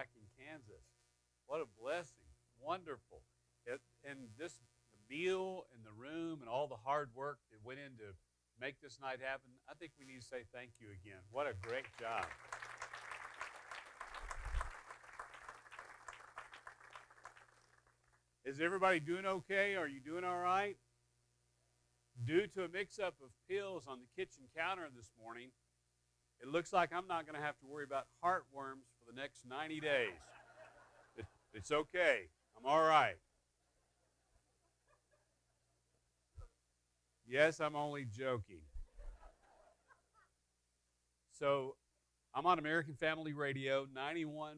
back in Kansas. What a blessing. Wonderful. And the meal and the room and all the hard work that went in to make this night happen, I think we need to say thank you again. What a great job. Is everybody doing okay? Are you doing all right? Due to a mix-up of pills on the kitchen counter this morning, it looks like I'm not going to have to worry about heartworms for the next 90 days. It's okay. I'm all right. Yes, I'm only joking. So I'm on American Family Radio, 91.1.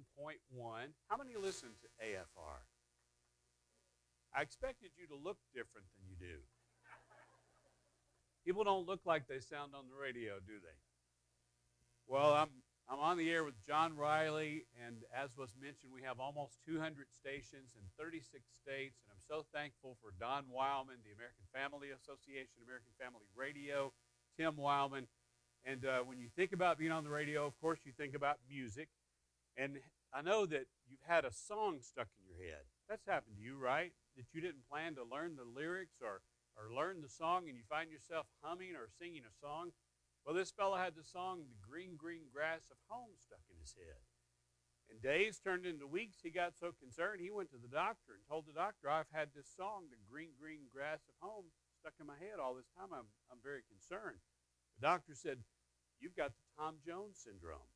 How many listen to AFR? I expected you to look different than you do. People don't look like they sound on the radio, do they? Well, I'm on the air with John Riley, and as was mentioned, we have almost 200 stations in 36 states, and I'm so thankful for Don Wildman, the American Family Association, American Family Radio, Tim Wildman. And when you think about being on the radio, of course, you think about music. And I know that you've had a song stuck in your head. That's happened to you, right? That you didn't plan to learn the lyrics or learn the song, and you find yourself humming or singing a song. Well, this fellow had the song, The Green, Green Grass of Home, stuck in his head. And days turned into weeks. He got so concerned, he went to the doctor and told the doctor, I've had this song, The Green, Green Grass of Home, stuck in my head all this time. I'm very concerned. The doctor said, you've got the Tom Jones syndrome.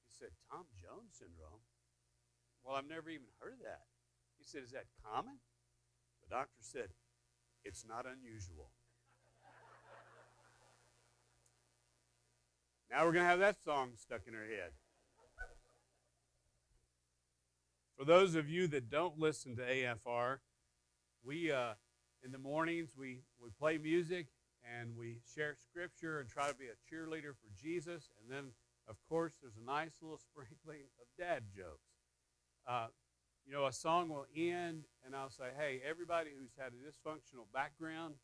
He said, Tom Jones syndrome? Well, I've never even heard of that. He said, is that common? The doctor said, it's not unusual. Now we're going to have that song stuck in our head. For those of you that don't listen to AFR, we in the mornings we play music and we share scripture and try to be a cheerleader for Jesus. And then, of course, there's a nice little sprinkling of dad jokes. A song will end, and I'll say, hey, everybody who's had a dysfunctional background,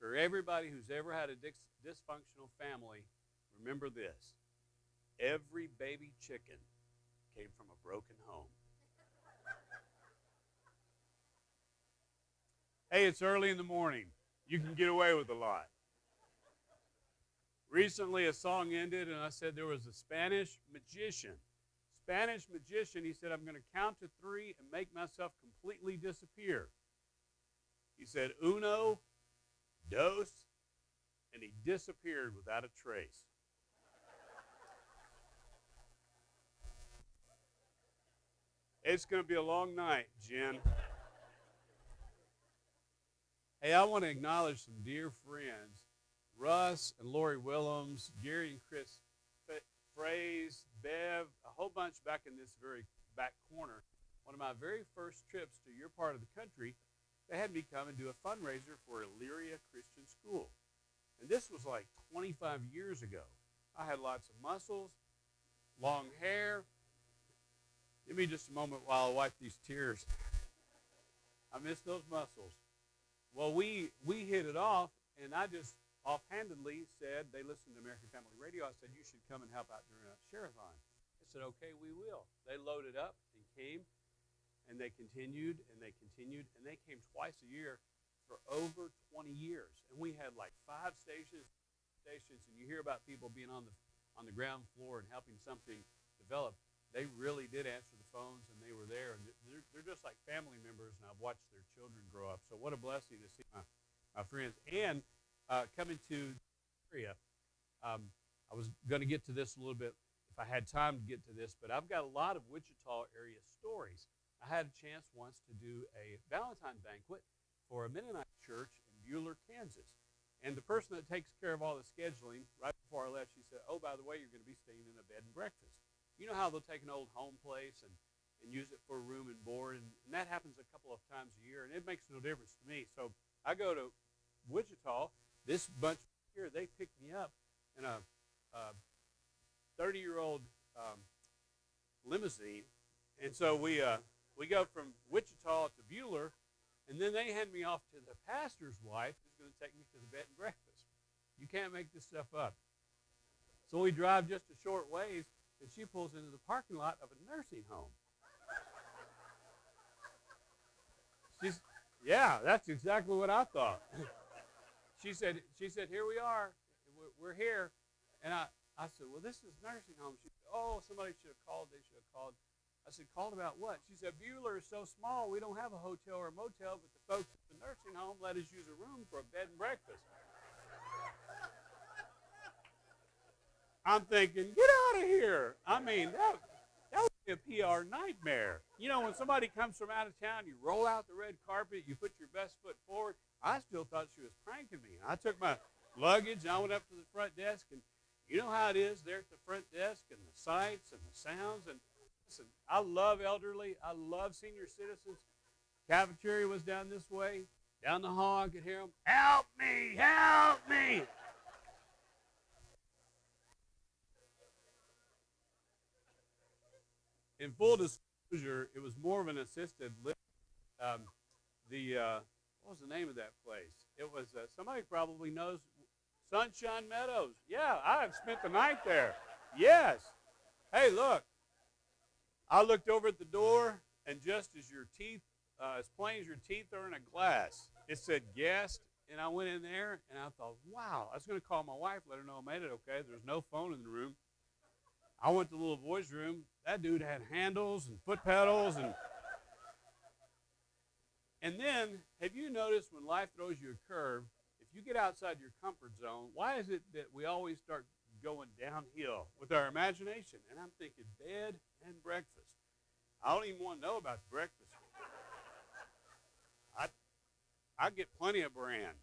or everybody who's ever had a dysfunctional family, remember this. Every baby chicken came from a broken home. Hey, it's early in the morning. You can get away with a lot. Recently, a song ended, and I said there was a Spanish magician. He said, I'm going to count to 3 and make myself completely disappear. He said, uno, dos, and he disappeared without a trace. It's going to be a long night, Jen. Hey, I want to acknowledge some dear friends, Russ and Lori Willems, Gary and Chris Phrase, Bev, a whole bunch back in this very back corner. One of my very first trips to your part of the country, they had me come and do a fundraiser for Elyria Christian School. And this was like 25 years ago. I had lots of muscles, long hair. Give me just a moment while I wipe these tears. I miss those muscles. Well, we hit it off, and I just offhandedly said, they listened to American Family Radio. I said, you should come and help out during a share-a-thon. I said, okay, we will. They loaded up and came, and they continued, and they continued, and they came twice a year for over 20 years. And we had like 5 stations, and you hear about people being on the ground floor and helping something develop. They really did answer the phones, and they were there. And they're just like family members, and I've watched their children grow up. So what a blessing to see my friends. And coming to the area, I was going to get to this a little bit if I had time to get to this, but I've got a lot of Wichita area stories. I had a chance once to do a Valentine banquet for a Mennonite church in Buhler, Kansas. And the person that takes care of all the scheduling, right before I left, she said, oh, by the way, you're going to be staying in a bed and breakfast. You know how they'll take an old home place and use it for room and board, and that happens a couple of times a year, and it makes no difference to me. So I go to Wichita. This bunch here, they picked me up in a 30-year-old limousine, and so we go from Wichita to Buhler, and then they hand me off to the pastor's wife who's going to take me to the bed and breakfast. You can't make this stuff up. So we drive just a short ways and she pulls into the parking lot of a nursing home. Yeah, that's exactly what I thought. She said, here we are. We're here. And I said, well, this is nursing home. She said, oh, somebody should have called. They should have called. I said, called about what? She said, Beulah is so small, we don't have a hotel or a motel, but the folks at the nursing home let us use a room for a bed and breakfast. I'm thinking, get out of here. I mean, that would be a PR nightmare. You know, when somebody comes from out of town, you roll out the red carpet, you put your best foot forward. I still thought she was pranking me. I took my luggage, and I went up to the front desk, and you know how it is there at the front desk, and the sights and the sounds. And listen, I love elderly. I love senior citizens. Cafeteria was down this way. Down the hall, I could hear them, help me, help me. In full disclosure, it was more of an assisted living. What was the name of that place? It was, somebody probably knows, Sunshine Meadows. Yeah, I have spent the night there. Yes. Hey, look. I looked over at the door, and just as your teeth, as plain as your teeth are in a glass, it said guest, and I went in there, and I thought, wow. I was going to call my wife, let her know I made it okay. There's no phone in the room. I went to the little boy's room. That dude had handles and foot pedals. And then, have you noticed when life throws you a curve, if you get outside your comfort zone, why is it that we always start going downhill with our imagination? And I'm thinking bed and breakfast. I don't even want to know about the breakfast. I get plenty of bran,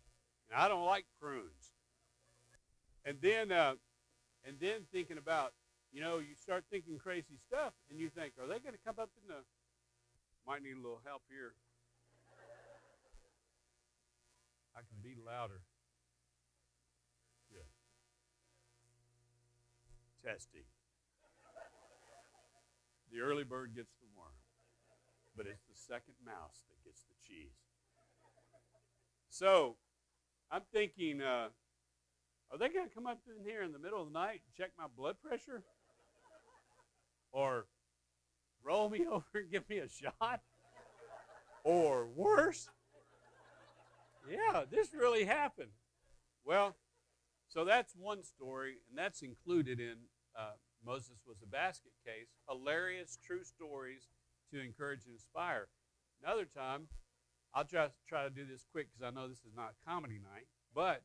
and I don't like prunes. And then thinking about, you know, you start thinking crazy stuff, and you think, are they going to come up in the, might need a little help here. I can be louder. Good. Testing. The early bird gets the worm, but it's the second mouse that gets the cheese. So, I'm thinking, are they going to come up in here in the middle of the night and check my blood pressure? Or roll me over and give me a shot? Or worse? Yeah, this really happened. Well, so that's one story, and that's included in Moses Was a Basketcase. Hilarious true stories to encourage and inspire. Another time, I'll try to do this quick because I know this is not comedy night, but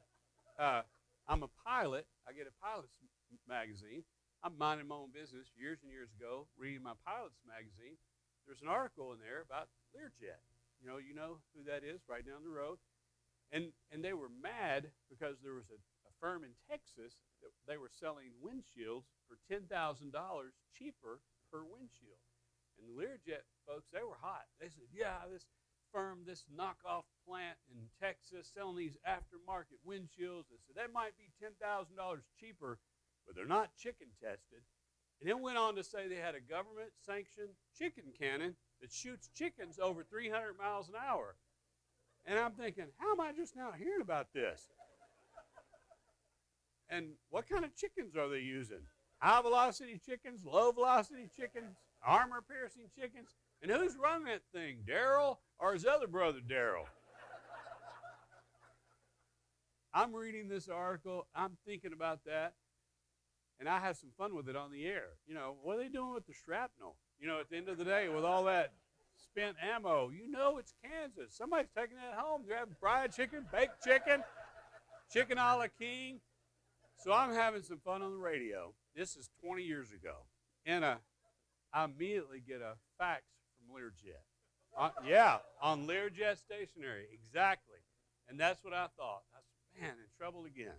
I'm a pilot. I get a pilot's magazine. I'm minding my own business years and years ago, reading my pilot's magazine. There's an article in there about Learjet. You know who that is, right down the road. And they were mad because there was a firm in Texas that they were selling windshields for $10,000 cheaper per windshield. And the Learjet folks, they were hot. They said, yeah, this firm, this knockoff plant in Texas selling these aftermarket windshields. They said, that might be $10,000 cheaper, but they're not chicken tested. And then went on to say they had a government-sanctioned chicken cannon that shoots chickens over 300 miles an hour. And I'm thinking, how am I just now hearing about this? And what kind of chickens are they using? High-velocity chickens, low-velocity chickens, armor-piercing chickens? And who's running that thing, Daryl or his other brother, Daryl? I'm reading this article. I'm thinking about that. And I have some fun with it on the air. You know, what are they doing with the shrapnel? You know, at the end of the day, with all that spent ammo, you know it's Kansas. Somebody's taking that home. They're having fried chicken, baked chicken, chicken a la king. So I'm having some fun on the radio. This is 20 years ago. And I immediately get a fax from Learjet. Yeah, on Learjet stationery, exactly. And that's what I thought. I said, man, in trouble again.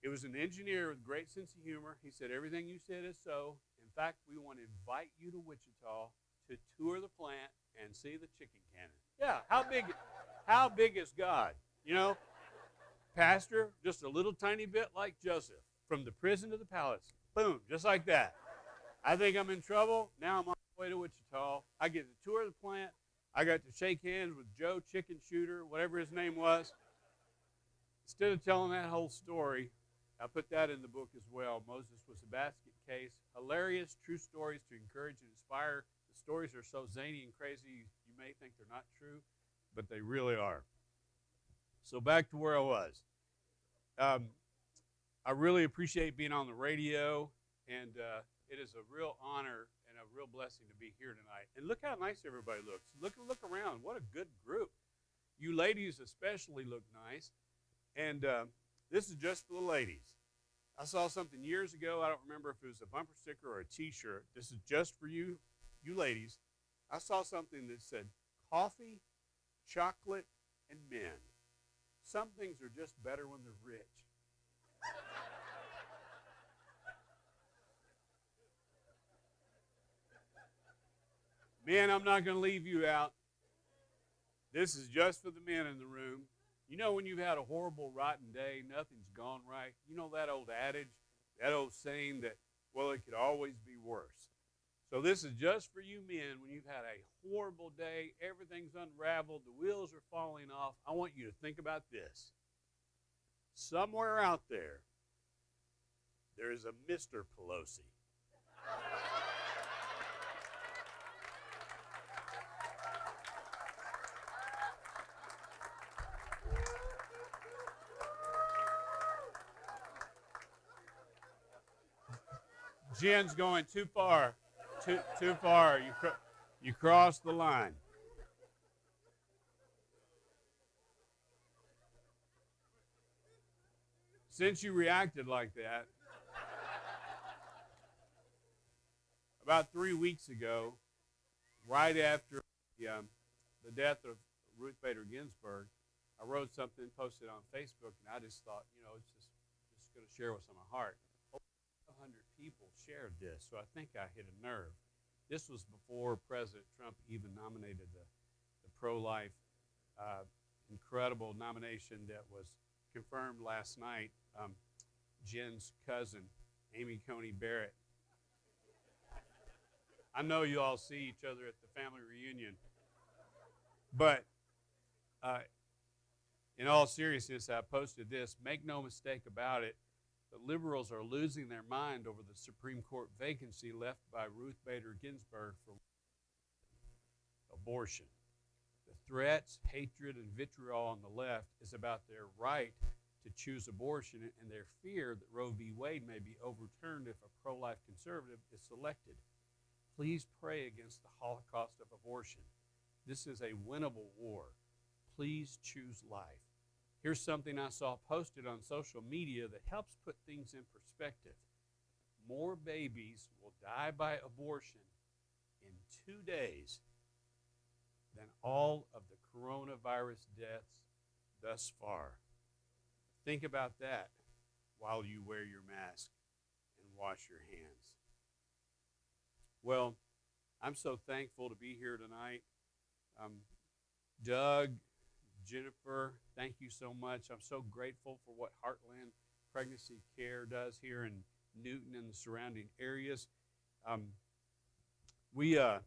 It was an engineer with great sense of humor. He said, everything you said is so. In fact, we want to invite you to Wichita to tour the plant and see the chicken cannon. Yeah, how big is God? You know, pastor, just a little tiny bit like Joseph, from the prison to the palace. Boom, just like that. I think I'm in trouble. Now I'm on my way to Wichita. I get to tour the plant. I got to shake hands with Joe Chicken Shooter, whatever his name was. Instead of telling that whole story, I put that in the book as well. Moses was a basket case. Hilarious, true stories to encourage and inspire. The stories are so zany and crazy, you may think they're not true, but they really are. So back to where I was. I really appreciate being on the radio, and it is a real honor and a real blessing to be here tonight. And look how nice everybody looks. Look around. What a good group. You ladies especially look nice. And this is just for the ladies. I saw something years ago. I don't remember if it was a bumper sticker or a T-shirt. This is just for you ladies. I saw something that said coffee, chocolate, and men. Some things are just better when they're rich. Men, I'm not going to leave you out. This is just for the men in the room. You know when you've had a horrible, rotten day, nothing's gone right? You know that old adage, that old saying that, well, it could always be worse. So this is just for you men when you've had a horrible day, everything's unraveled, the wheels are falling off. I want you to think about this. Somewhere out there, there is a Mr. Pelosi. Jen's going too far. Too far. You crossed the line. Since you reacted like that, about 3 weeks ago, right after the death of Ruth Bader Ginsburg, I wrote something, posted on Facebook, and I just thought, it's just going to share what's on my heart. 100 people shared this, so I think I hit a nerve. This was before President Trump even nominated the pro-life incredible nomination that was confirmed last night. Jen's cousin, Amy Coney Barrett. I know you all see each other at the family reunion, but in all seriousness, I posted this. Make no mistake about it, the liberals are losing their mind over the Supreme Court vacancy left by Ruth Bader Ginsburg for abortion. The threats, hatred, and vitriol on the left is about their right to choose abortion and their fear that Roe v. Wade may be overturned if a pro-life conservative is selected. Please pray against the Holocaust of abortion. This is a winnable war. Please choose life. Here's something I saw posted on social media that helps put things in perspective. More babies will die by abortion in 2 days than all of the coronavirus deaths thus far. Think about that while you wear your mask and wash your hands. Well, I'm so thankful to be here tonight. Doug, Jennifer, thank you so much. I'm so grateful for what Heartland Pregnancy Care does here in Newton and the surrounding areas. We are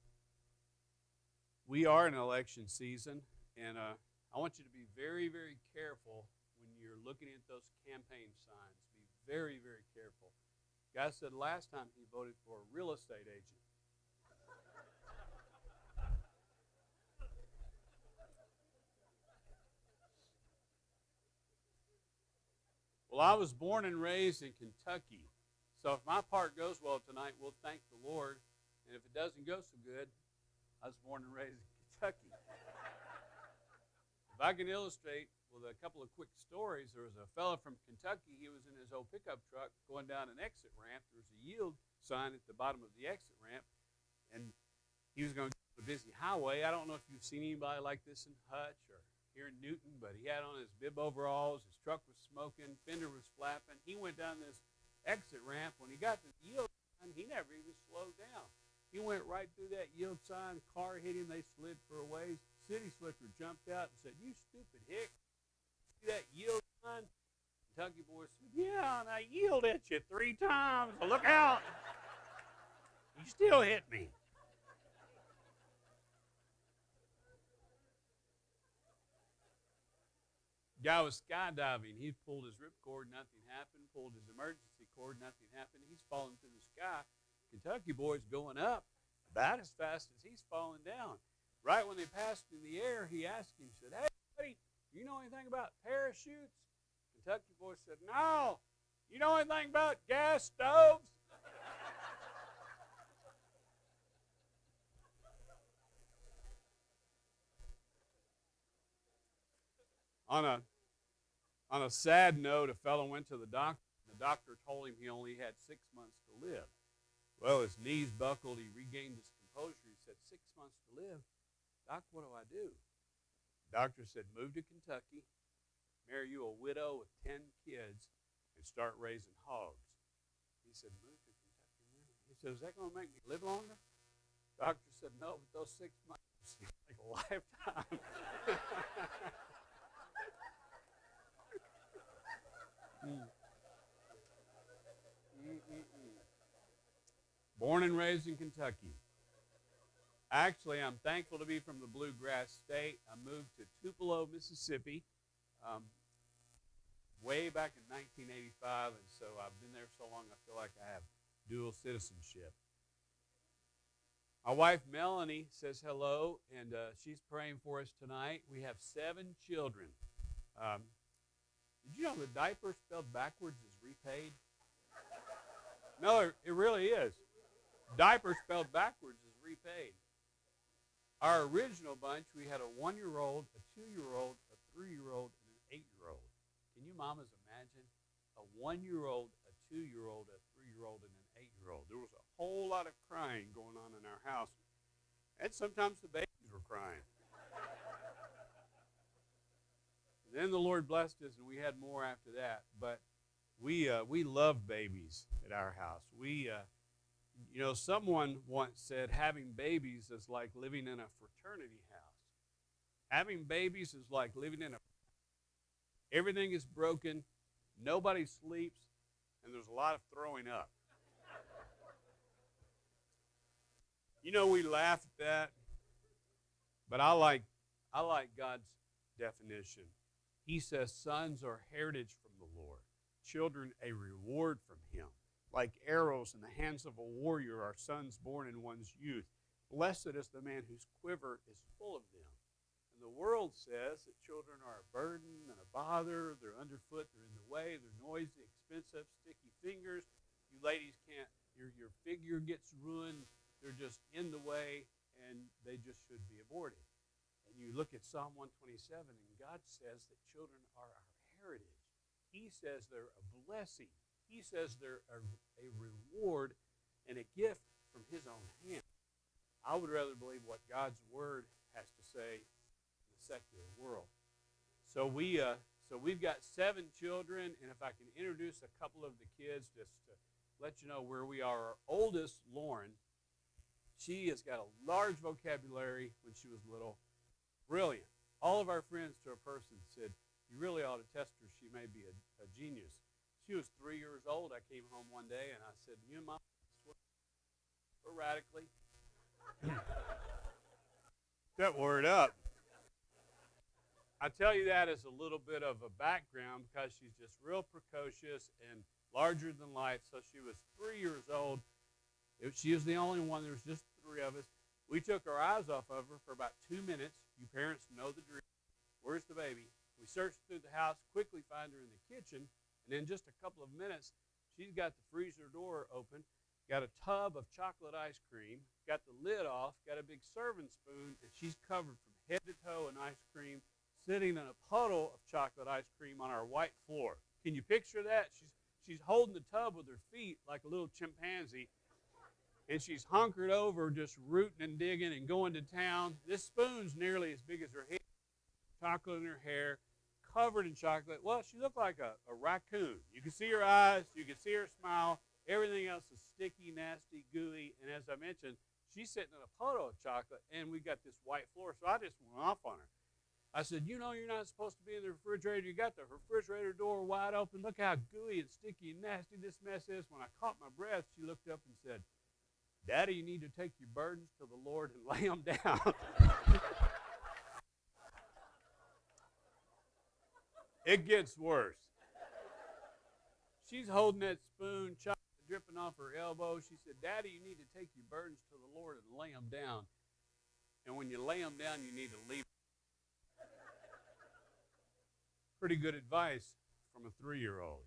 in election season, and I want you to be very, very careful when you're looking at those campaign signs. Be very, very careful. Guy said last time he voted for a real estate agent. Well, I was born and raised in Kentucky, so if my part goes well tonight, we'll thank the Lord, and if it doesn't go so good, I was born and raised in Kentucky. If I can illustrate with a couple of quick stories, there was a fellow from Kentucky. He was in his old pickup truck going down an exit ramp. There was a yield sign at the bottom of the exit ramp, and he was going to go to a busy highway. I don't know if you've seen anybody like this in Hutch or here in Newton, but he had on his bib overalls, his truck was smoking, fender was flapping. He went down this exit ramp. When he got to the yield sign, he never even slowed down. He went right through that yield sign, car hit him, they slid for a ways. City slicker jumped out and said, "You stupid hick, see that yield sign?" Kentucky boy said, "Yeah, and I yielded at you 3 times, so look out." You still hit me. Guy was skydiving. He pulled his ripcord, nothing happened. Pulled his emergency cord, nothing happened. He's falling through the sky. Kentucky boy's going up about as fast as he's falling down. Right when they passed in the air, he asked him, he said, "Hey, buddy, you know anything about parachutes?" Kentucky boy said, "No. You know anything about gas stoves?" On a sad note, a fellow went to the doctor. The doctor told him he only had 6 months to live. Well, his knees buckled. He regained his composure. He said, 6 months to live? Doc, what do I do? The doctor said, move to Kentucky, marry you a widow with 10 kids, and start raising hogs. He said, move to Kentucky. He said, is that going to make me live longer? The doctor said, no, but those 6 months seem like a lifetime. Born and raised in Kentucky. Actually, I'm thankful to be from the Bluegrass State. I moved to Tupelo, Mississippi, way back in 1985, and so I've been there so long I feel like I have dual citizenship. My wife, Melanie, says hello, and she's praying for us tonight. We have 7 children. Did you know the diaper spelled backwards is repaid? No, it really is. Diaper spelled backwards is repaid. Our original bunch, we had a 1-year-old, a 2-year-old, a 3-year-old, and an 8-year-old. Can you mamas imagine? A 1-year-old, a 2-year-old, a 3-year-old, and an 8-year-old. There was a whole lot of crying going on in our house. And sometimes the babies were crying. Then the Lord blessed us, and we had more after that. But we love babies at our house. Someone once said having babies is like living in a fraternity house. Having babies is like living in everything is broken, nobody sleeps, and there's a lot of throwing up. We laugh at that, but I like God's definition. He says sons are heritage from the Lord, children a reward from him. Like arrows in the hands of a warrior are sons born in one's youth. Blessed is the man whose quiver is full of them. And the world says that children are a burden and a bother. They're underfoot, they're in the way, they're noisy, expensive, sticky fingers. You ladies can't, your figure gets ruined. They're just in the way, and they just should be aborted. And you look at Psalm 127, and God says that children are our heritage. He says they're a blessing. He says they're a reward and a gift from his own hand. I would rather believe what God's word has to say in the secular world. So we've got 7 children, and if I can introduce a couple of the kids just to let you know where we are. Our oldest, Lauren, she has got a large vocabulary when she was little. Brilliant. All of our friends to a person said, you really ought to test her. She may be a genius. She was 3 years old. I came home one day, and I said, you and Mom, sporadically. That word up. I tell you that as a little bit of a background because she's just real precocious and larger than life. So she was 3 years old. She was the only one. There was just 3 of us. We took our eyes off of her for about 2 minutes. You parents know the drill. Where's the baby? We searched through the house, quickly find her in the kitchen, and in just a couple of minutes, she's got the freezer door open, got a tub of chocolate ice cream, got the lid off, got a big serving spoon, and she's covered from head to toe in ice cream, sitting in a puddle of chocolate ice cream on our white floor. Can you picture that? She's holding the tub with her feet like a little chimpanzee, and she's hunkered over just rooting and digging and going to town. This spoon's nearly as big as her head, chocolate in her hair, covered in chocolate. Well, she looked like a raccoon. You can see her eyes. You can see her smile. Everything else is sticky, nasty, gooey. And as I mentioned, she's sitting in a puddle of chocolate, and we got this white floor. So I just went off on her. I said, you're not supposed to be in the refrigerator. You got the refrigerator door wide open. Look how gooey and sticky and nasty this mess is. When I caught my breath, she looked up and said, Daddy, you need to take your burdens to the Lord and lay them down. It gets worse. She's holding that spoon, chocolate dripping off her elbow. She said, Daddy, you need to take your burdens to the Lord and lay them down. And when you lay them down, you need to leave. Pretty good advice from a 3-year-old.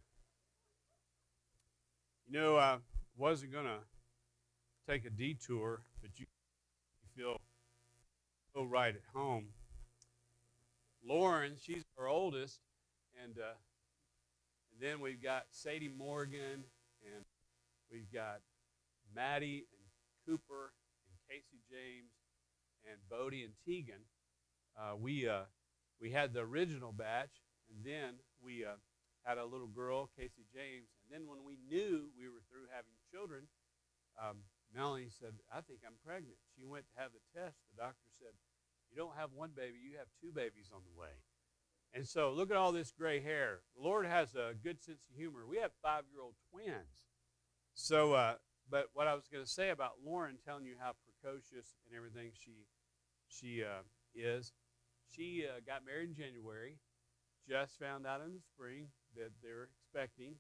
You know, I wasn't going to take a detour, but you feel so right at home. Lauren, she's our oldest, and then we've got Sadie Morgan, and we've got Maddie and Cooper and Casey James and Bodie and Tegan. We had the original batch, and then we had a little girl, Casey James, and then when we knew we were through having children, Melanie said, I think I'm pregnant. She went to have the test. The doctor said, you don't have one baby, you have 2 babies on the way. And so look at all this gray hair. The Lord has a good sense of humor. We have 5-year-old twins. So, but what I was going to say about Lauren telling you how precocious and everything she is, she got married in January, just found out in the spring that they're expecting.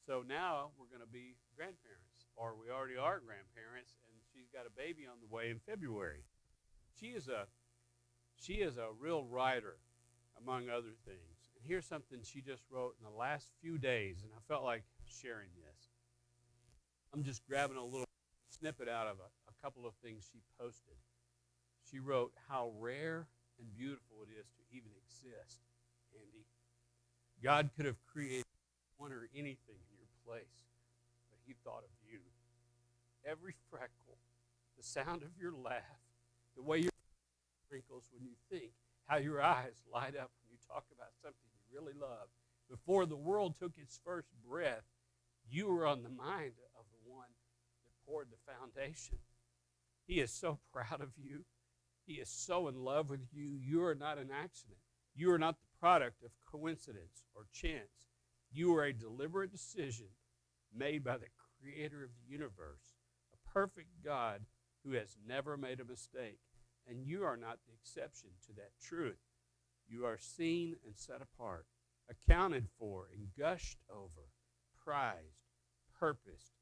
So now we're going to be grandparents, or we already are grandparents, and she's got a baby on the way in February. She is a real writer, among other things. And here's something she just wrote in the last few days, and I felt like sharing this. I'm just grabbing a little snippet out of a couple of things she posted. She wrote, how rare and beautiful it is to even exist, Andy. God could have created one or anything in your place, but he thought of you. Every freckle, the sound of your laugh, the way your wrinkles when you think, how your eyes light up when you talk about something you really love. Before the world took its first breath, you were on the mind of the one that poured the foundation. He is so proud of you. He is so in love with you. You are not an accident. You are not the product of coincidence or chance. You are a deliberate decision made by the creator of the universe, a perfect God who has never made a mistake. And you are not the exception to that truth. You are seen and set apart, accounted for and gushed over, prized, purposed,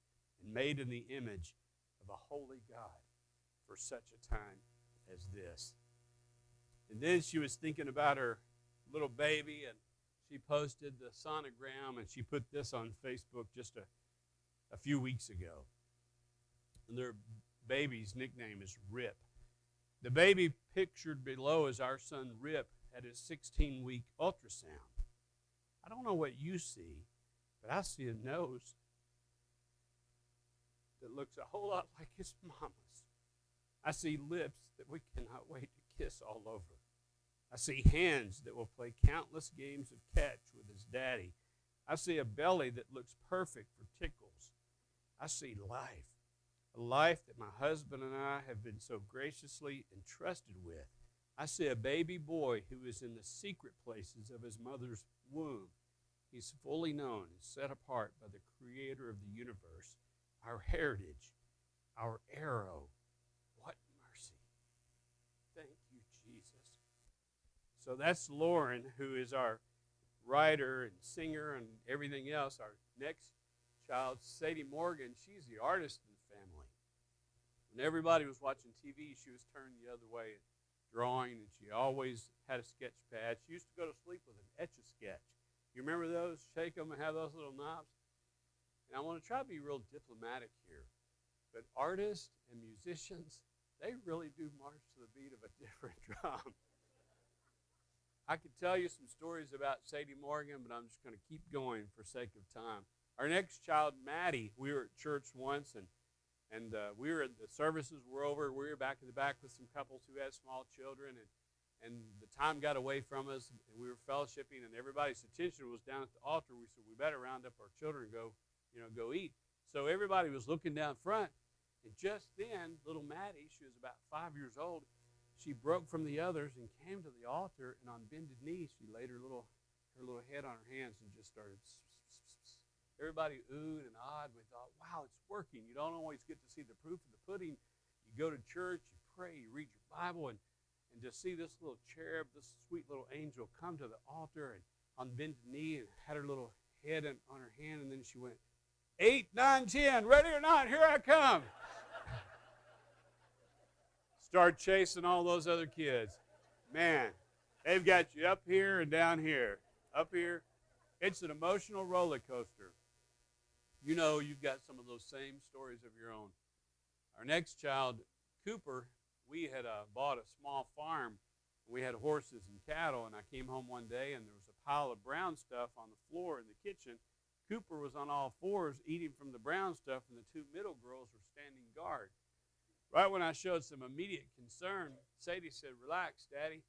and made in the image of a holy God for such a time as this. And then she was thinking about her little baby, and she posted the sonogram, and she put this on Facebook just a few weeks ago. And their baby's nickname is Rip. The baby pictured below is our son Rip at his 16-week ultrasound. I don't know what you see, but I see a nose that looks a whole lot like his mama's. I see lips that we cannot wait to kiss all over. I see hands that will play countless games of catch with his daddy. I see a belly that looks perfect for tickles. I see life, a life that my husband and I have been so graciously entrusted with. I see a baby boy who is in the secret places of his mother's womb. He's fully known and set apart by the creator of the universe, our heritage, our arrow. What mercy. Thank you, Jesus. So that's Lauren, who is our writer and singer and everything else. Our next child, Sadie Morgan, she's the artist in the family. When everybody was watching TV, she was turned the other way, drawing, and she always had a sketch pad. She used to go to sleep with an Etch-a-Sketch. You remember those? Shake them and have those little knobs? And I want to try to be real diplomatic here. But artists and musicians, they really do march to the beat of a different drum. I could tell you some stories about Sadie Morgan, but I'm just going to keep going for sake of time. Our next child, Maddie, we were at church once, and we were the services were over. We were back in the back with some couples who had small children, and the time got away from us, and we were fellowshipping, and everybody's attention was down at the altar. We said, we better round up our children and go eat. So everybody was looking down front, and just then, little Maddie, she was about 5 years old, she broke from the others and came to the altar, and on bended knees, she laid her little head on her hands and just started. Everybody oohed and awed. We thought, wow, it's working. You don't always get to see the proof of the pudding. You go to church, you pray, you read your Bible, and to see this little cherub, this sweet little angel come to the altar on bended knee and had her little head on her hand, and then she went, 8, 9, 10, ready or not, here I come. Start chasing all those other kids. Man, they've got you up here and down here. Up here. It's an emotional roller coaster. You know you've got some of those same stories of your own. Our next child, Cooper, we had bought a small farm. We had horses and cattle, and I came home one day, and there was a pile of brown stuff on the floor in the kitchen. Cooper was on all fours eating from the brown stuff, and the two middle girls were standing guard. Right when I showed some immediate concern, Sadie said, relax, Daddy.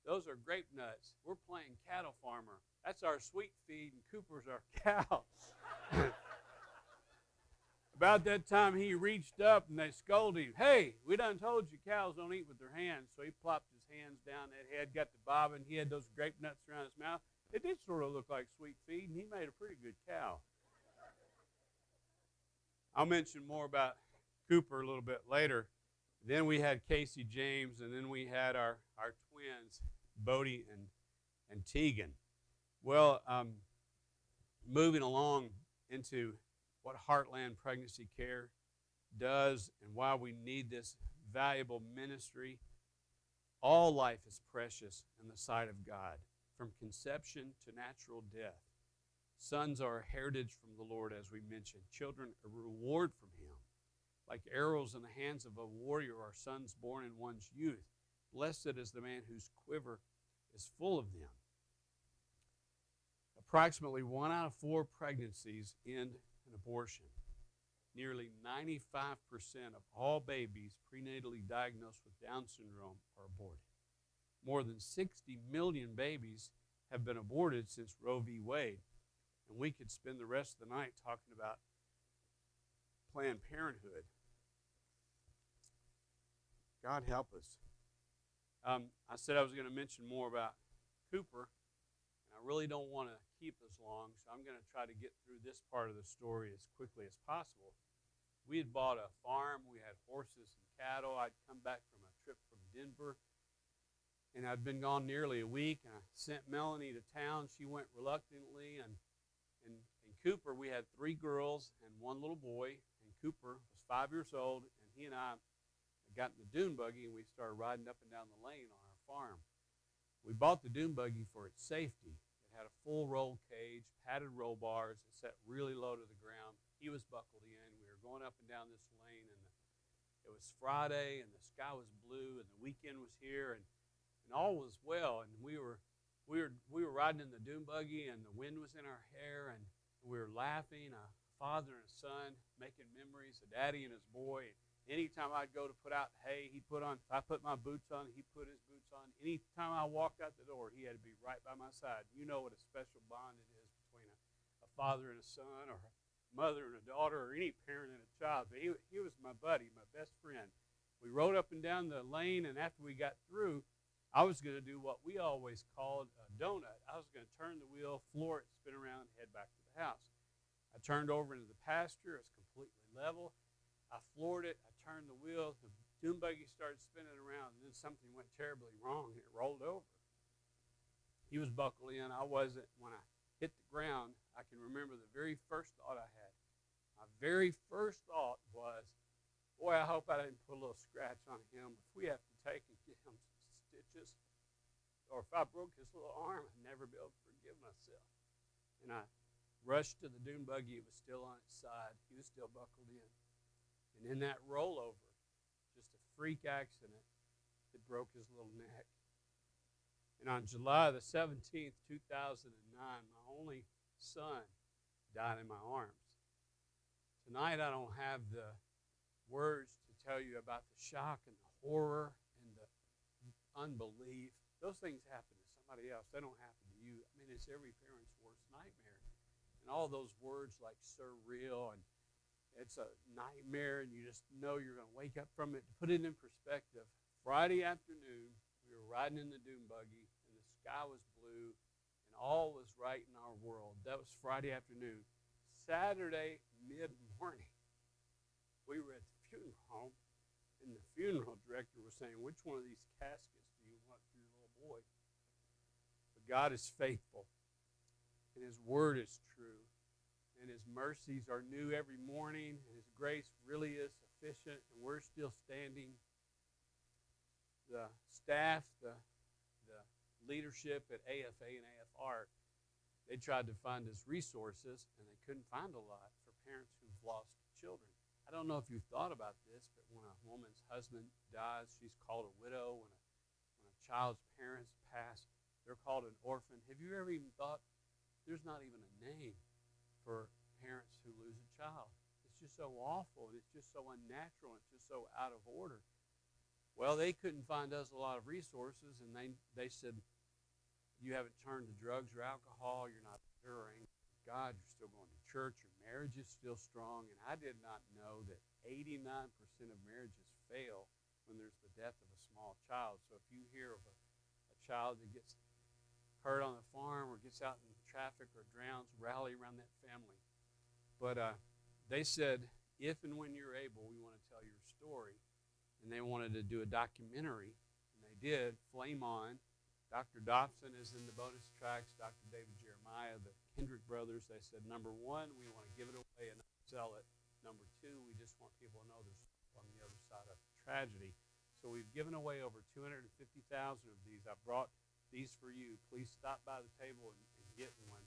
Those are grape nuts. We're playing cattle farmer. That's our sweet feed, and Cooper's our cow. About that time, he reached up, and they scolded him. Hey, we done told you cows don't eat with their hands. So he plopped his hands down that head, got the bobbin. He had those grape nuts around his mouth. It did sort of look like sweet feed, and he made a pretty good cow. I'll mention more about Cooper a little bit later. Then we had Casey James, and then we had our twins, Bodie and Tegan. Well, moving along into what Heartland Pregnancy Care does and why we need this valuable ministry. All life is precious in the sight of God, from conception to natural death. Sons are a heritage from the Lord, as we mentioned. Children, a reward from Him. Like arrows in the hands of a warrior are sons born in one's youth. Blessed is the man whose quiver is full of them. Approximately 1 out of 4 pregnancies end in abortion. Nearly 95% of all babies prenatally diagnosed with Down syndrome are aborted. More than 60 million babies have been aborted since Roe v. Wade. And we could spend the rest of the night talking about Planned Parenthood. God help us. I said I was going to mention more about Cooper, and I really don't want to keep us long, so I'm going to try to get through this part of the story as quickly as possible. We had bought a farm. We had horses and cattle. I'd come back from a trip from Denver, and I'd been gone nearly a week, and I sent Melanie to town. She went reluctantly, and Cooper, we had 3 girls and 1 little boy, and Cooper was 5 years old, and he and I got in the dune buggy, and we started riding up and down the lane on our farm. We bought the dune buggy for its safety. It had a full roll cage, padded roll bars. It sat really low to the ground. He was buckled in. We were going up and down this lane, and it was Friday, and the sky was blue, and the weekend was here, and all was well. And we were riding in the dune buggy, and the wind was in our hair, and we were laughing, a father and a son, making memories, a daddy and his boy. Anytime I'd go to put out hay, if I put my boots on, he'd put his boots on. Anytime I walked out the door, he had to be right by my side. You know what a special bond it is between a father and a son, or a mother and a daughter, or any parent and a child. But he was my buddy, my best friend. We rode up and down the lane, and after we got through, I was going to do what we always called a donut. I was going to turn the wheel, floor it, spin around, and head back to the house. I turned over into the pasture. It was completely level. I floored it. I turned the wheel. The dune buggy started spinning around, and then something went terribly wrong, and it rolled over. He was buckled in. I wasn't. When I hit the ground, I can remember the very first thought I had. My very first thought was, boy, I hope I didn't put a little scratch on him. If we have to take and get him some stitches, or if I broke his little arm, I'd never be able to forgive myself. And I rushed to the dune buggy. It was still on its side. He was still buckled in. And in that rollover, just a freak accident, it broke his little neck. And on July the 17th, 2009, my only son died in my arms. Tonight, I don't have the words to tell you about the shock and the horror and the unbelief. Those things happen to somebody else. They don't happen to you. I mean, it's every parent's worst nightmare. And all those words like surreal, and it's a nightmare, and you just know you're going to wake up from it. To put it in perspective, Friday afternoon, we were riding in the dune buggy, and the sky was blue, and all was right in our world. That was Friday afternoon. Saturday mid-morning, we were at the funeral home, and the funeral director was saying, which one of these caskets do you want for your little boy? But God is faithful. and His Word is true, and His mercies are new every morning, and His grace really is sufficient, and we're still standing. The staff, the leadership at AFA and AFR, they tried to find us resources, and they couldn't find a lot for parents who've lost children. I don't know if you've thought about this, but when a woman's husband dies, she's called a widow. When a child's parents pass, they're called an orphan. Have you ever even thought there's not even a name for parents who lose a child? It's just so awful, and it's just so unnatural, and it's just so out of order. Well, they couldn't find us a lot of resources, and they said, you haven't turned to drugs or alcohol, you're not bitter or angry with God, you're still going to church, your marriage is still strong. And I did not know that 89% of marriages fail when there's the death of a small child. So if you hear of a child that gets hurt on the farm or gets out in traffic or drowns, rally around that family. But they said, if and when you're able, we want to tell your story. And they wanted to do a documentary, and they did, Flame On. Dr. Dobson is in the bonus tracks, Dr. David Jeremiah, the Kendrick brothers. They said, number one, we want to give it away and not sell it. Number two, we just want people to know there's on the other side of tragedy. So we've given away over 250,000 of these. I brought these for you. Please stop by the table and get one.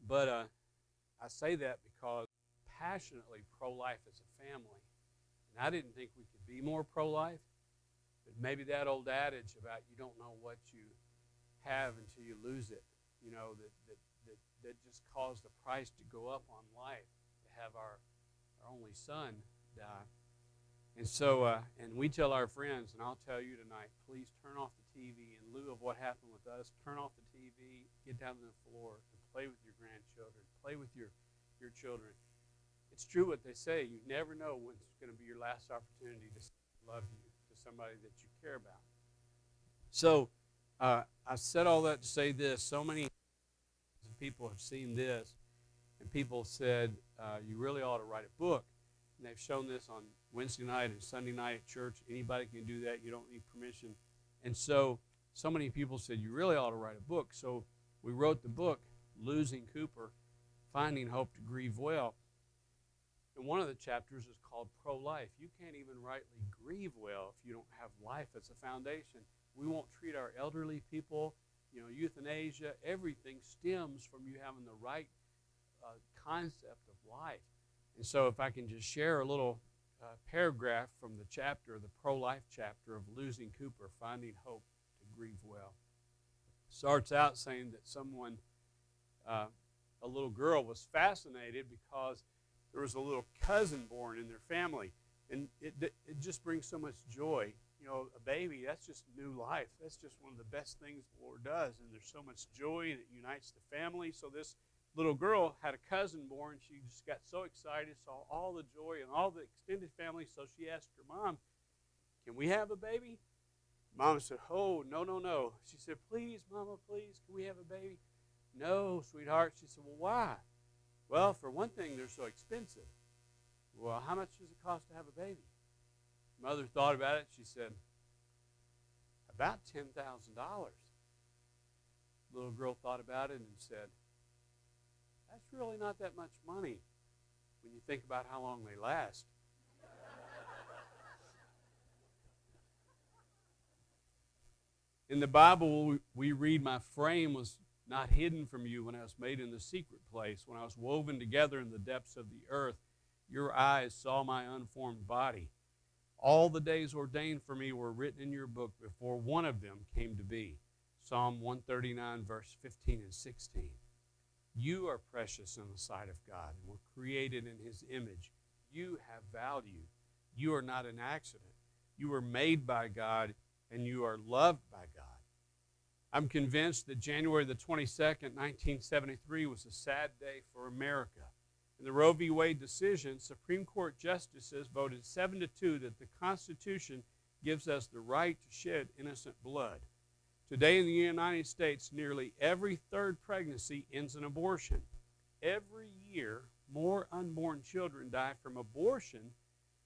But I say that because passionately pro-life as a family. And I didn't think we could be more pro-life. But maybe that old adage about you don't know what you have until you lose it, you know, that just caused the price to go up on life, to have our only son die. And so, and we tell our friends, and I'll tell you tonight, please turn off the TV. In lieu of what happened with us, turn off the TV, get down to the floor, and play with your grandchildren, play with your children. It's true what they say. You never know when it's going to be your last opportunity to love you, to somebody that you care about. So I said all that to say this. So many people have seen this, and people said, you really ought to write a book. And they've shown this on Wednesday night and Sunday night at church. Anybody can do that. You don't need permission. And so many people said, you really ought to write a book. So we wrote the book, Losing Cooper, Finding Hope to Grieve Well. And one of the chapters is called Pro-Life. You can't even rightly grieve well if you don't have life as a foundation. We won't treat our elderly people, euthanasia. Everything stems from you having the right concept of life. And so if I can just share a little paragraph from the chapter, the pro-life chapter of Losing Cooper, Finding Hope to Grieve Well. Starts out saying that someone, a little girl, was fascinated because there was a little cousin born in their family. And it just brings so much joy. A baby, that's just new life. That's just one of the best things the Lord does. And there's so much joy, and it unites the family. So this little girl had a cousin born. She just got so excited, saw all the joy and all the extended family. So she asked her mom, can we have a baby? Mom said, oh, no. She said, please, Mama, please, can we have a baby? No, sweetheart. She said, well, why? Well, for one thing, they're so expensive. Well, how much does it cost to have a baby? Mother thought about it. She said, about $10,000. Little girl thought about it and said, that's really not that much money when you think about how long they last. In the Bible, we read, my frame was not hidden from you when I was made in the secret place, when I was woven together in the depths of the earth. Your eyes saw my unformed body. All the days ordained for me were written in your book before one of them came to be. Psalm 139, verse 15 and 16. You are precious in the sight of God and were created in His image. You have value. You are not an accident. You were made by God and you are loved by God. I'm convinced that January the 22nd, 1973 was a sad day for America. In the Roe v. Wade decision, Supreme Court justices voted 7-2 that the Constitution gives us the right to shed innocent blood. Today in the United States, nearly every third pregnancy ends in abortion. Every year, more unborn children die from abortion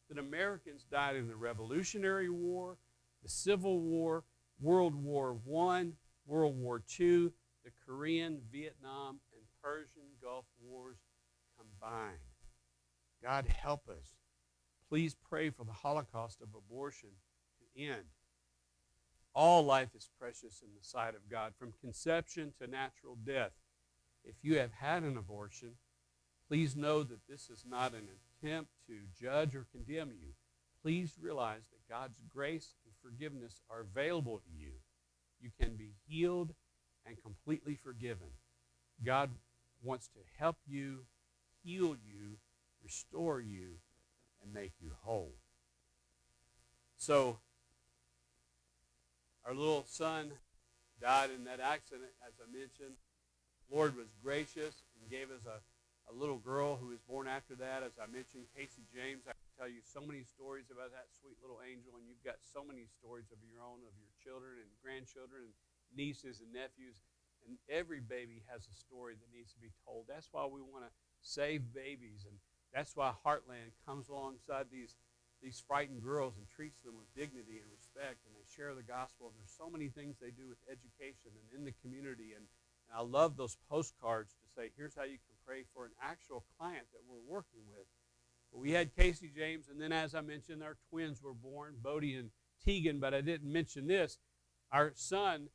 than Americans died in the Revolutionary War, the Civil War, World War I, World War II, the Korean, Vietnam, and Persian Gulf Wars combined. God help us. Please pray for the Holocaust of abortion to end. All life is precious in the sight of God, from conception to natural death. If you have had an abortion, please know that this is not an attempt to judge or condemn you. Please realize that God's grace and forgiveness are available to you. You can be healed and completely forgiven. God wants to help you, heal you, restore you, and make you whole. So, our little son died in that accident, as I mentioned. The Lord was gracious and gave us a little girl who was born after that. As I mentioned, Casey James. I can tell you so many stories about that sweet little angel, and you've got so many stories of your own, of your children and grandchildren and nieces and nephews. And every baby has a story that needs to be told. That's why we want to save babies, and that's why Heartland comes alongside these frightened girls and treats them with dignity and respect, and they share the gospel. And there's so many things they do with education and in the community. And I love those postcards to say, here's how you can pray for an actual client that we're working with. But we had Casey James, and then as I mentioned, our twins were born, Bodie and Tegan. But I didn't mention this. Our son,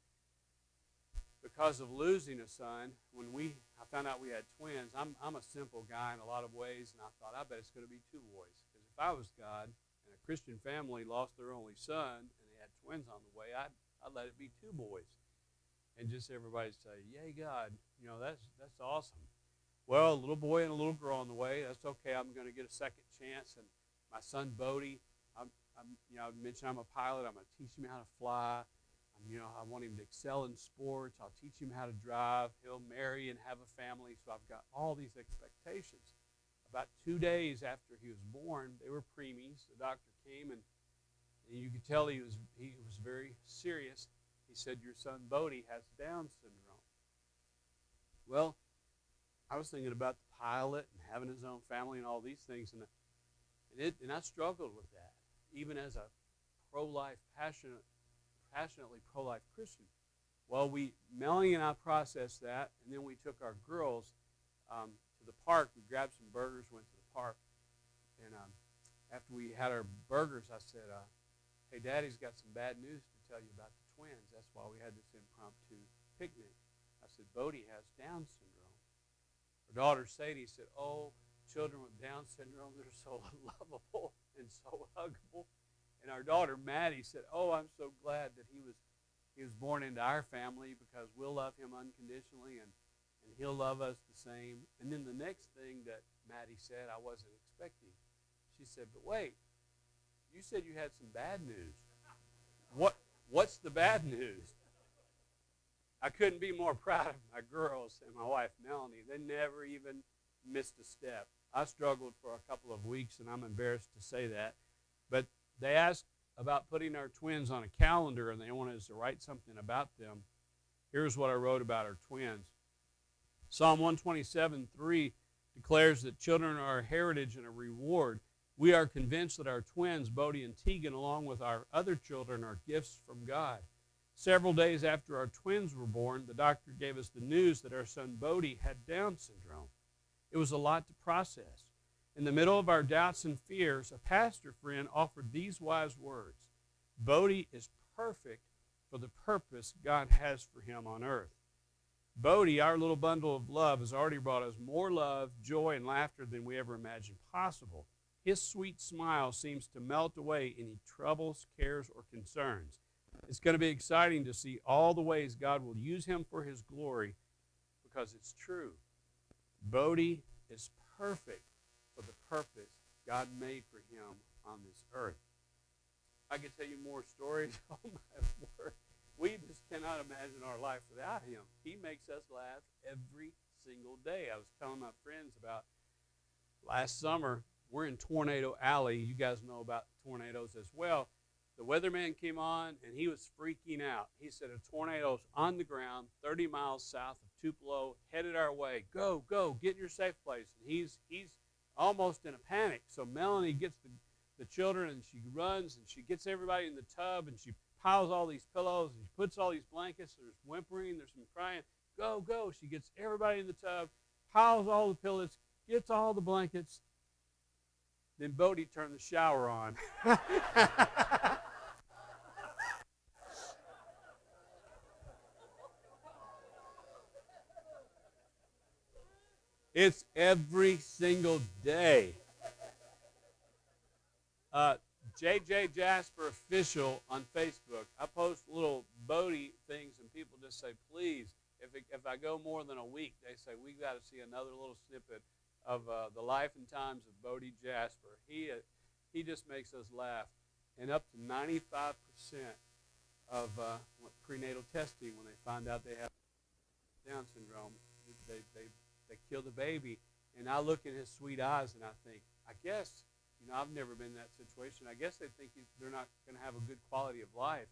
because of losing a son, I found out we had twins. I'm a simple guy in a lot of ways, and I thought, I bet it's going to be two boys. Because if I was God and a Christian family lost their only son and they had twins on the way, I'd let it be two boys. And just everybody say, yay, God, that's awesome. Well, a little boy and a little girl on the way. That's okay. I'm going to get a second chance. And my son Bodie, I mentioned I'm a pilot. I'm going to teach him how to fly. I want him to excel in sports. I'll teach him how to drive. He'll marry and have a family. So I've got all these expectations. About 2 days after he was born, they were preemies. The doctor came, and you could tell he was very serious. He said, your son Bodie has Down syndrome. Well, I was thinking about the pilot and having his own family and all these things, and I struggled with that, even as a passionately pro-life Christian. Well, Melanie and I processed that, and then we took our girls to the park. We grabbed some burgers, went to the park, and after we had our burgers, I said, hey, Daddy's got some bad news to tell you about the twins. That's why we had this impromptu picnic. I said, Bodie has Down syndrome. Her daughter Sadie said, oh, children with Down syndrome, they're so lovable and so huggable. And our daughter Maddie said, oh, I'm so glad that he was born into our family, because we'll love him unconditionally and he'll love us the same. And then the next thing that Maddie said I wasn't expecting. She said, but wait, you said you had some bad news. What's the bad news? I couldn't be more proud of my girls and my wife Melanie. They never even missed a step. I struggled for a couple of weeks, and I'm embarrassed to say that. But they asked about putting our twins on a calendar, and they wanted us to write something about them. Here's what I wrote about our twins. Psalm 127:3 declares that children are a heritage and a reward. We are convinced that our twins, Bodie and Tegan, along with our other children, are gifts from God. Several days after our twins were born, the doctor gave us the news that our son Bodie had Down syndrome. It was a lot to process. In the middle of our doubts and fears, a pastor friend offered these wise words: Bodie is perfect for the purpose God has for him on earth. Bodie, our little bundle of love, has already brought us more love, joy, and laughter than we ever imagined possible. His sweet smile seems to melt away any troubles, cares, or concerns. It's going to be exciting to see all the ways God will use him for his glory, because it's true. Bodie is perfect for the purpose God made for him on this earth. I could tell you more stories. Oh, my word. We just cannot imagine our life without him. He makes us laugh every single day. I was telling my friends about last summer, we're in Tornado Alley. You guys know about tornadoes as well. The weatherman came on, and he was freaking out. He said a tornado's on the ground 30 miles south of Tupelo, headed our way. Go, get in your safe place. And he's almost in a panic. So Melanie gets the children, and she runs, and she gets everybody in the tub, and she piles all these pillows, and she puts all these blankets. There's whimpering, there's some crying. go, go. She gets everybody in the tub, piles all the pillows, gets all the blankets. Then Bodie turned the shower on. It's every single day. JJ Jasper Official on Facebook. I post little Bodie things, and people just say, please, if I go more than a week, they say, we've got to see another little snippet of the life and times of Bodie Jasper. He just makes us laugh. And up to 95% of prenatal testing, when they find out they have Down syndrome, they kill the baby. And I look in his sweet eyes and I think, I guess, I've never been in that situation. I guess they think they're not going to have a good quality of life.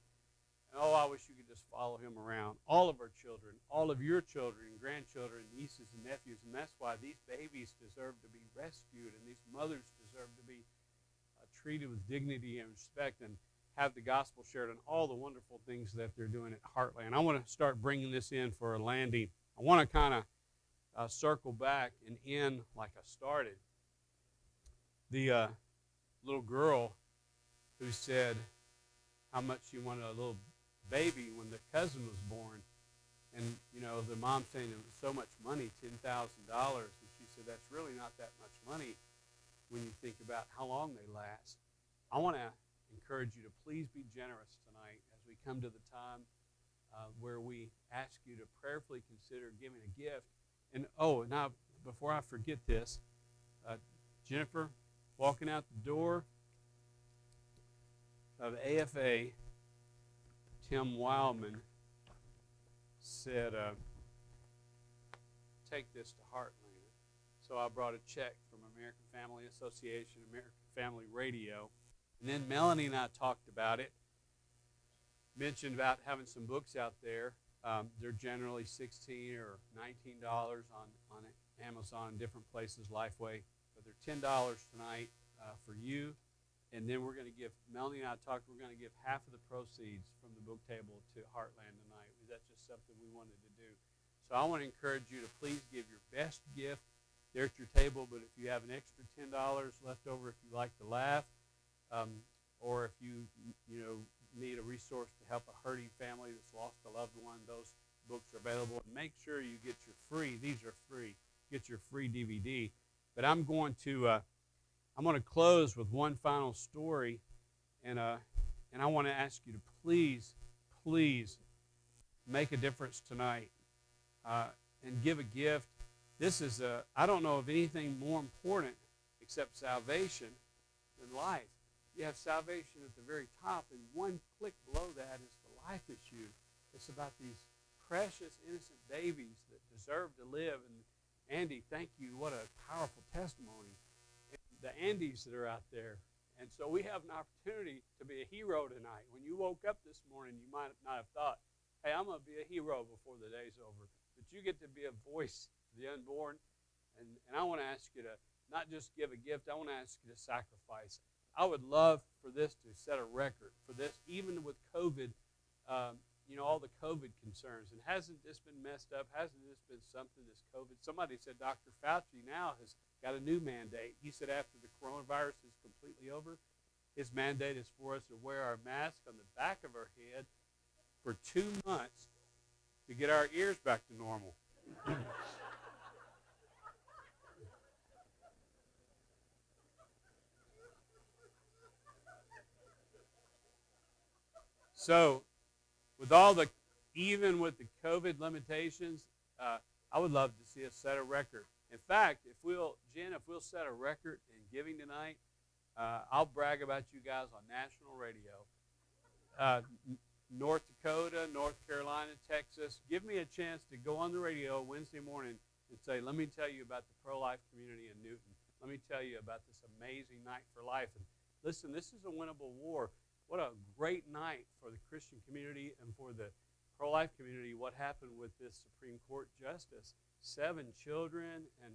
And, I wish you could just follow him around. All of our children, all of your children and grandchildren, nieces and nephews. And that's why these babies deserve to be rescued, and these mothers deserve to be treated with dignity and respect, and have the gospel shared, and all the wonderful things that they're doing at Heartland. I want to start bringing this in for a landing. I want to kind of circle back and end like I started. The little girl who said how much she wanted a little baby when the cousin was born, and the mom saying it was so much money, $10,000, and she said that's really not that much money when you think about how long they last. I want to encourage you to please be generous tonight as we come to the time where we ask you to prayerfully consider giving a gift. And now before I forget this, Jennifer, walking out the door of AFA, Tim Wildman said, take this to Heartland. So I brought a check from American Family Association, American Family Radio. And then Melanie and I talked about it, mentioned about having some books out there. They're generally $16 or $19 on Amazon and different places, Lifeway. But they're $10 tonight for you. And then we're going to give, Melanie and I talked, we're going to give half of the proceeds from the book table to Heartland tonight. That's just something we wanted to do. So I want to encourage you to please give your best gift there at your table. But if you have an extra $10 left over, if you like to laugh, or if you need a resource to help a hurting family that's lost a loved one, those books are available. And make sure you get your free, these are free, get your free DVD. But I'm going to close with one final story, and I want to ask you to please make a difference tonight and give a gift. This is I don't know of anything more important except salvation than life. You have salvation at the very top, and one click below that is the life issue. It's about these precious, innocent babies that deserve to live. And Andy, thank you. What a powerful testimony. And the Andys that are out there. And so we have an opportunity to be a hero tonight. When you woke up this morning, you might not have thought, hey, I'm going to be a hero before the day's over. But you get to be a voice to the unborn. And I want to ask you to not just give a gift. I want to ask you to sacrifice. I would love for this to set a record for this, even with COVID, all the COVID concerns. And hasn't this been messed up? Hasn't this been something, this COVID? Somebody said Dr. Fauci now has got a new mandate. He said after the coronavirus is completely over, his mandate is for us to wear our mask on the back of our head for 2 months to get our ears back to normal. So, even with the COVID limitations, I would love to see us set a record. In fact, if we'll set a record in giving tonight, I'll brag about you guys on national radio. North Dakota, North Carolina, Texas, give me a chance to go on the radio Wednesday morning and say, let me tell you about the pro-life community in Newton. Let me tell you about this amazing night for life. And listen, this is a winnable war. What a great night for the Christian community and for the pro-life community. What happened with this Supreme Court justice? 7 children and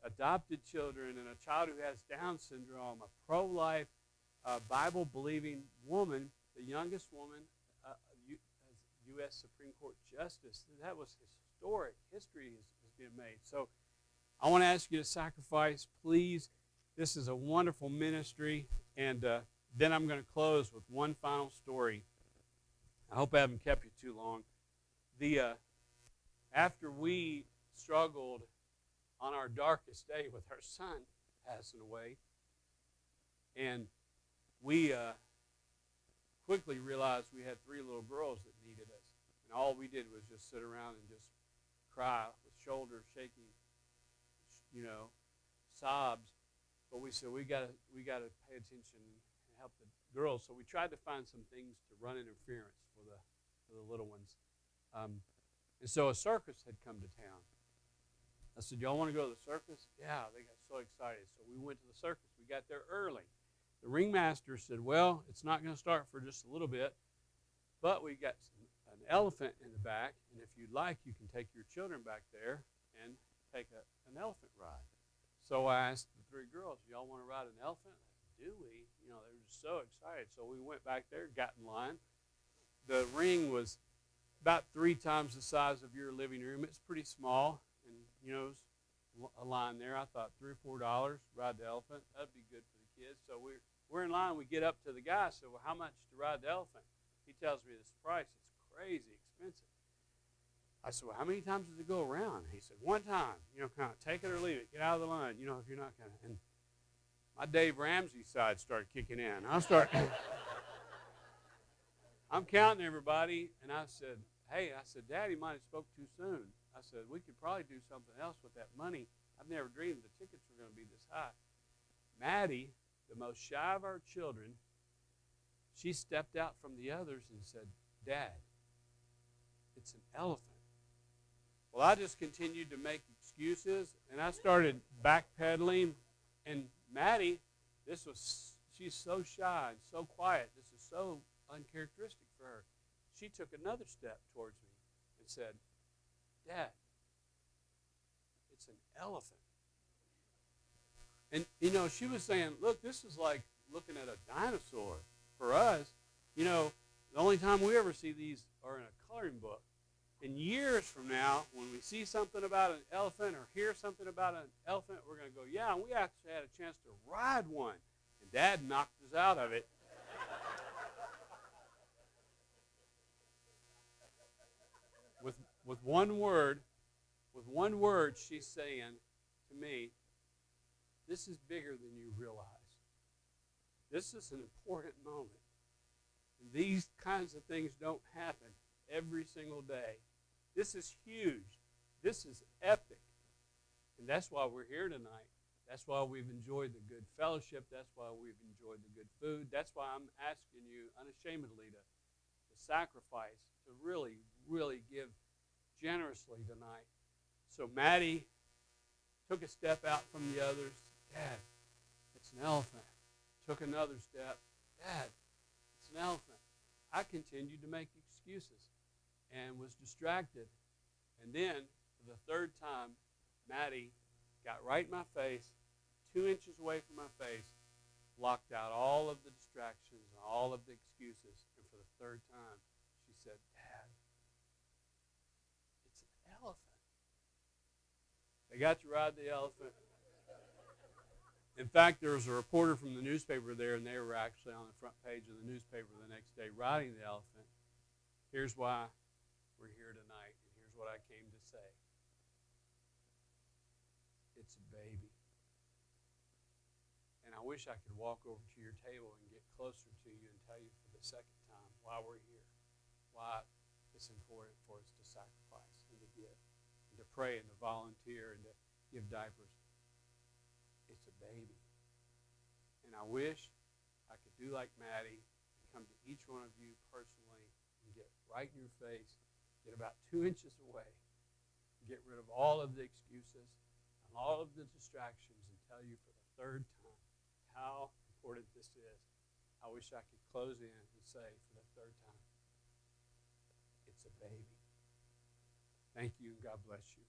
adopted children and a child who has Down syndrome, a pro-life, Bible-believing woman, the youngest woman, U.S. Supreme Court justice. That was history is being made. So I want to ask you to sacrifice, please. This is a wonderful ministry, and then I'm going to close with one final story. I hope I haven't kept you too long. After we struggled on our darkest day with our son passing away, and we quickly realized we had 3 little girls that needed us, and all we did was just sit around and just cry with shoulders shaking, sobs. But we said we got to pay attention and help the girls. So we tried to find some things to run interference for the little ones. And so a circus had come to town. I said, y'all want to go to the circus? Yeah, they got so excited. So we went to the circus. We got there early. The ringmaster said, well, it's not going to start for just a little bit, but we got an elephant in the back, and if you'd like, you can take your children back there and take an elephant ride. So I asked the 3 girls, y'all want to ride an elephant? Do we? They were just so excited. So we went back there, got in line. The ring was about 3 times the size of your living room. It's pretty small, and there's a line there. I thought $3 or $4, ride the elephant. That'd be good for the kids. So we're in line. We get up to the guy. So, well, how much to ride the elephant? He tells me this price. It's crazy expensive. I said, well, how many times does it go around? He said, 1 time. Kind of take it or leave it. Get out of the line. If you're not going to. And my Dave Ramsey side started kicking in. I'm counting everybody, and I said, Daddy might have spoke too soon. I said, we could probably do something else with that money. I've never dreamed the tickets were going to be this high. Maddie, the most shy of our children, she stepped out from the others and said, Dad, it's an elephant. Well, I just continued to make excuses, and I started backpedaling. And Maddie, she's so shy and so quiet. This is so uncharacteristic for her. She took another step towards me and said, Dad, it's an elephant. And, she was saying, look, this is like looking at a dinosaur. For us, the only time we ever see these are in a coloring book. And years from now, when we see something about an elephant or hear something about an elephant, we're going to go, yeah, and we actually had a chance to ride one. And Dad knocked us out of it. With one word, she's saying to me, this is bigger than you realize. This is an important moment. And these kinds of things don't happen every single day. This is huge. This is epic. And that's why we're here tonight. That's why we've enjoyed the good fellowship. That's why we've enjoyed the good food. That's why I'm asking you unashamedly to sacrifice, to really, really give generously tonight. So Maddie took a step out from the others. Dad, it's an elephant. Took another step. Dad, it's an elephant. I continued to make excuses and was distracted. And then, for the 3rd time, Maddie got right in my face, 2 inches away from my face, blocked out all of the distractions and all of the excuses. And for the 3rd time, she said, Dad, it's an elephant. They got to ride the elephant. In fact, there was a reporter from the newspaper there, and they were actually on the front page of the newspaper the next day riding the elephant. Here's why we're here tonight, and here's what I came to say. It's a baby. And I wish I could walk over to your table and get closer to you and tell you for the 2nd time why we're here, why it's important for us to sacrifice and to give, and to pray and to volunteer and to give diapers. It's a baby. And I wish I could do like Maddie and come to each one of you personally and get right in your face, get about 2 inches away, get rid of all of the excuses and all of the distractions and tell you for the 3rd time how important this is. I wish I could close in and say for the 3rd time, it's a baby. Thank you, and God bless you.